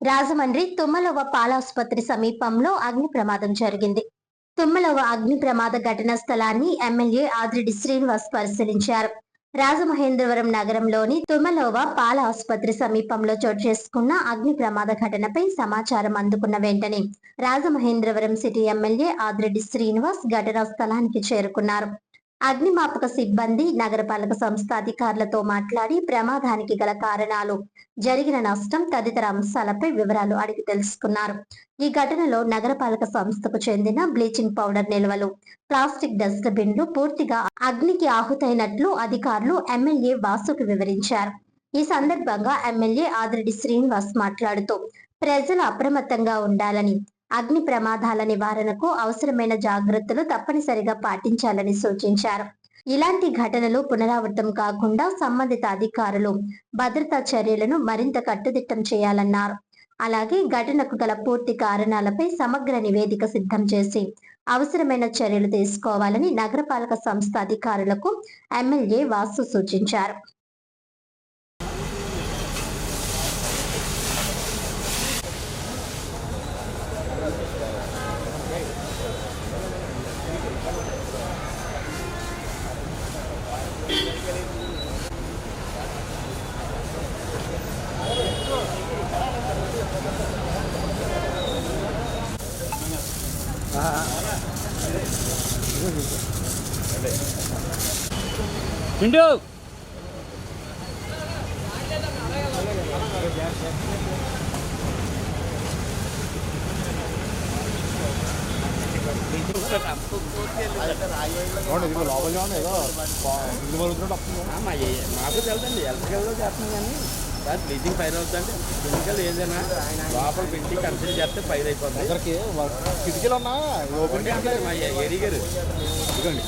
రాజమండ్రి తుమ్మలవ పాలాసుపత్రి సమీపంలో అగ్ని ప్రమాదం జరిగింది. తుమ్మలవ అగ్ని ప్రమాద ఘటనా స్థలాన్ని ఎమ్మెల్యే ఆదిరెడ్డి శ్రీనివాస్ పరిశీలించారు. రాజమహేంద్రవరం నగరంలోని తుమ్మలవ పాల ఆసుపత్రి సమీపంలో చోటు చేసుకున్న అగ్ని ప్రమాద ఘటనపై సమాచారం అందుకున్న వెంటనే రాజమహేంద్రవరం సిటీ ఎమ్మెల్యే ఆదిరెడ్డి శ్రీనివాస్ ఘటనా స్థలానికి చేరుకున్నారు. అగ్నిమాపక సిబ్బంది, నగరపాలక సంస్థ అధికారులతో మాట్లాడి ప్రమాదానికి గల కారణాలు, జరిగిన నష్టం తదితర అంశాలపై వివరాలు అడిగి తెలుసుకున్నారు. ఈ ఘటనలో నగరపాలక సంస్థకు చెందిన బ్లీచింగ్ పౌడర్ నిల్వలు, ప్లాస్టిక్ డస్ట్ బిన్లు పూర్తిగా అగ్నికి ఆహుతైనట్లు అధికారులు ఎమ్మెల్యే వాసుకు వివరించారు. ఈ సందర్భంగా ఎమ్మెల్యే ఆదిరెడ్డి శ్రీనివాస్ మాట్లాడుతూ ప్రజలు అప్రమత్తంగా ఉండాలని, అగ్ని ప్రమాదాల నివారణకు అవసరమైన జాగ్రత్తలు తప్పనిసరిగా పాటించాలని సూచించారు. ఇలాంటి ఘటనలు పునరావృతం కాకుండా సంబంధిత అధికారులు భద్రతా చర్యలను మరింత కట్టుదిట్టం చేయాలన్నారు. అలాగే ఘటనకు గల పూర్తి కారణాలపై సమగ్ర నివేదిక సిద్ధం చేసి అవసరమైన చర్యలు తీసుకోవాలని నగరపాలక సంస్థ అధికారులకు ఎమ్మెల్యే వాసు సూచించారు. విండో మాకు తెలుదండి, ఎలక్ట్రికల్లో చేస్తున్నాం కానీ సార్ బ్లీచింగ్ ఫైర్ అవుతుందంటే కెమికల్ ఏదైనా లోపల పెట్టి కన్సిడర్ చేస్తే ఫైర్ అయిపోతుంది. అందరికి కిటికీలు ఉన్నా ఓపెన్ మా ఏడీ గారు ఇదిగోండి.